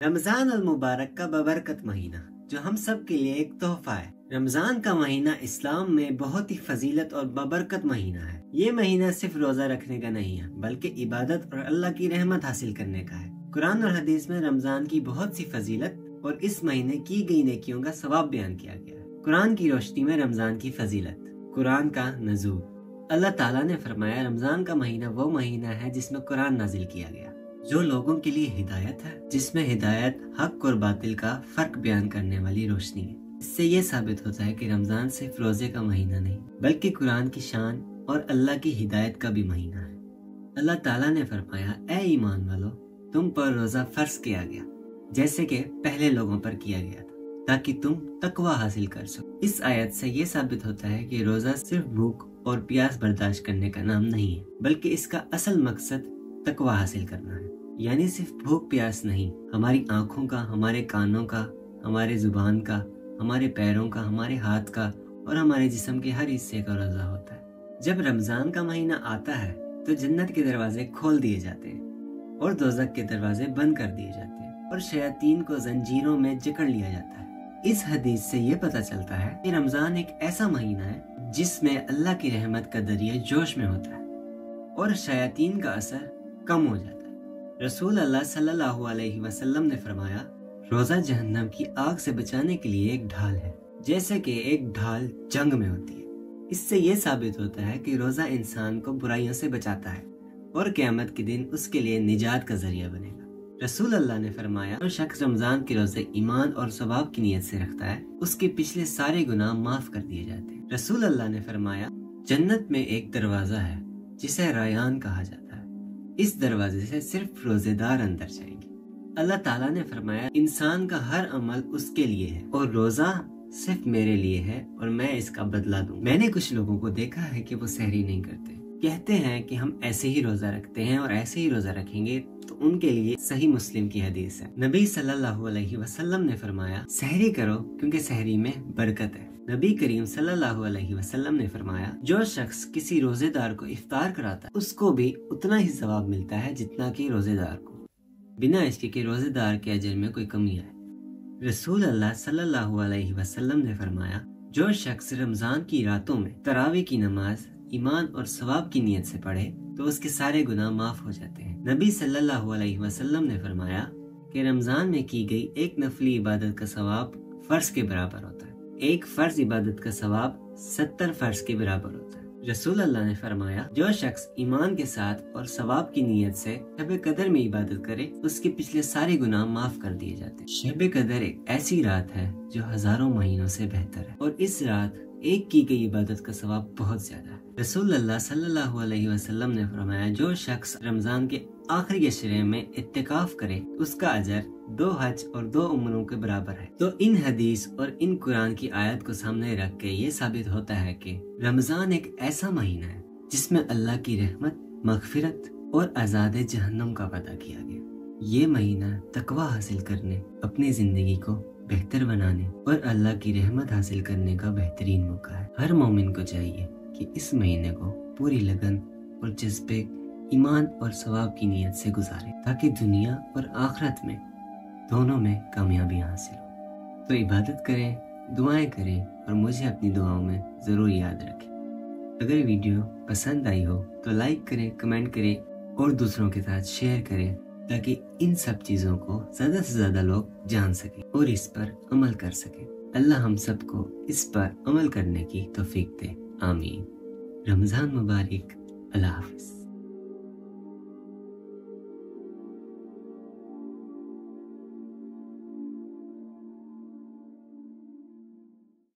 رمضان المبارک کا ببرکت مہینہ جو ہم سب کے لیے ایک تحفہ ہے۔ رمضان کا مہینہ اسلام میں بہت ہی فضیلت اور ببرکت مہینہ ہے۔ یہ مہینہ صرف روزہ رکھنے کا نہیں ہے بلکہ عبادت اور اللہ کی رحمت حاصل کرنے کا ہے۔ قرآن اور حدیث میں رمضان کی بہت سی فضیلت اور اس مہینے کی گئی نیکیوں کا ثواب بیان کیا گیا ہے۔ قرآن کی روشنی میں رمضان کی فضیلت۔ قرآن کا نزول۔ اللہ تعالیٰ نے فرمایا رمضان کا مہینہ وہ مہینہ ہے جس میں قرآن نازل کیا گیا، جو لوگوں کے لیے ہدایت ہے، جس میں ہدایت حق اور باطل کا فرق بیان کرنے والی روشنی ہے۔ اس سے یہ ثابت ہوتا ہے کہ رمضان صرف روزے کا مہینہ نہیں بلکہ قرآن کی شان اور اللہ کی ہدایت کا بھی مہینہ ہے۔ اللہ تعالیٰ نے فرمایا اے ایمان والو، تم پر روزہ فرض کیا گیا جیسے کہ پہلے لوگوں پر کیا گیا تھا تاکہ تم تقوی حاصل کر سکو۔ اس آیت سے یہ ثابت ہوتا ہے کہ روزہ صرف بھوک اور پیاس برداشت کرنے کا نام نہیں ہے بلکہ اس کا اصل مقصد تقوی حاصل کرنا ہے۔ یعنی صرف بھوک پیاس نہیں، ہماری آنکھوں کا، ہمارے کانوں کا، ہمارے زبان کا، ہمارے پیروں کا، ہمارے ہاتھ کا اور ہمارے جسم کے ہر حصے کا روزہ ہوتا ہے۔ جب رمضان کا مہینہ آتا ہے تو جنت کے دروازے کھول دیے جاتے ہیں اور دوزخ کے دروازے بند کر دیے جاتے ہیں اور شیاطین کو زنجیروں میں جکڑ لیا جاتا ہے۔ اس حدیث سے یہ پتہ چلتا ہے کہ رمضان ایک ایسا مہینہ ہے جس میں اللہ کی رحمت کا دریا جوش میں ہوتا ہے اور شیاطین کا اثر کم ہو جاتا ہے۔ رسول اللہ صلی اللہ علیہ وسلم نے فرمایا روزہ جہنم کی آگ سے بچانے کے لیے ایک ڈھال ہے، جیسے کہ ایک ڈھال جنگ میں ہوتی ہے۔ اس سے یہ ثابت ہوتا ہے کہ روزہ انسان کو برائیوں سے بچاتا ہے اور قیامت کے دن اس کے لیے نجات کا ذریعہ بنے گا۔ رسول اللہ نے فرمایا جو شخص رمضان کے روزے ایمان اور ثواب کی نیت سے رکھتا ہے اس کے پچھلے سارے گناہ معاف کر دیے جاتے ہیں۔ رسول اللہ نے فرمایا جنت میں ایک دروازہ ہے جسے ریان کہا جاتا ہے، اس دروازے سے صرف روزے دار اندر جائیں گے۔ اللہ تعالیٰ نے فرمایا انسان کا ہر عمل اس کے لیے ہے اور روزہ صرف میرے لیے ہے اور میں اس کا بدلہ دوں۔ میں نے کچھ لوگوں کو دیکھا ہے کہ وہ سحری نہیں کرتے، کہتے ہیں کہ ہم ایسے ہی روزہ رکھتے ہیں اور ایسے ہی روزہ رکھیں گے، تو ان کے لیے صحیح مسلم کی حدیث ہے۔ نبی صلی اللہ علیہ وسلم نے فرمایا سحری کرو کیونکہ سحری میں برکت ہے۔ نبی کریم صلی اللہ علیہ وسلم نے فرمایا جو شخص کسی روزے دار کو افطار کراتا ہے اس کو بھی اتنا ہی ثواب ملتا ہے جتنا کہ روزے دار کو، بنا اس کے روزے دار کے اجر میں کوئی کمی آئے۔ رسول اللہ صلی اللہ علیہ وسلم نے فرمایا جو شخص رمضان کی راتوں میں تراویح کی نماز ایمان اور ثواب کی نیت سے پڑھے تو اس کے سارے گناہ معاف ہو جاتے ہیں۔ نبی صلی اللہ علیہ وسلم نے فرمایا کہ رمضان میں کی گئی ایک نفلی عبادت کا ثواب فرض کے برابر ہوتا ہے، ایک فرض عبادت کا ثواب 70 فرض کے برابر ہوتا ہے۔ رسول اللہ نے فرمایا جو شخص ایمان کے ساتھ اور ثواب کی نیت سے شب قدر میں عبادت کرے اس کے پچھلے سارے گناہ معاف کر دیے جاتے ہیں۔ شب قدر ایک ایسی رات ہے جو ہزاروں مہینوں سے بہتر ہے اور اس رات ایک کی گئی عبادت کا ثواب بہت زیادہ ہے۔ رسول اللہ صلی اللہ علیہ وسلم نے فرمایا جو شخص رمضان کے آخری عشرے میں اعتکاف کرے اس کا اجر 2 حج اور 2 عمروں کے برابر ہے۔ تو ان حدیث اور ان قرآن کی آیت کو سامنے رکھ کے یہ ثابت ہوتا ہے کہ رمضان ایک ایسا مہینہ ہے جس میں اللہ کی رحمت، مغفرت اور آزاد جہنم کا وعدہ کیا گیا۔ یہ مہینہ تقوی حاصل کرنے، اپنی زندگی کو بہتر بنانے اور اللہ کی رحمت حاصل کرنے کا بہترین موقع ہے۔ ہر مومن کو چاہیے کہ اس مہینے کو پوری لگن اور جذبے، ایمان اور ثواب کی نیت سے گزارے تاکہ دنیا اور آخرت میں دونوں میں کامیابی حاصل ہو۔ تو عبادت کریں، دعائیں کریں اور مجھے اپنی دعاؤں میں ضرور یاد رکھیں۔ اگر ویڈیو پسند آئی ہو تو لائک کریں، کمنٹ کریں اور دوسروں کے ساتھ شیئر کریں تاکہ ان سب چیزوں کو زیادہ سے زیادہ لوگ جان سکیں اور اس پر عمل کر سکیں۔ اللہ ہم سب کو اس پر عمل کرنے کی توفیق دے، آمین۔ رمضان مبارک، اللہ حافظ۔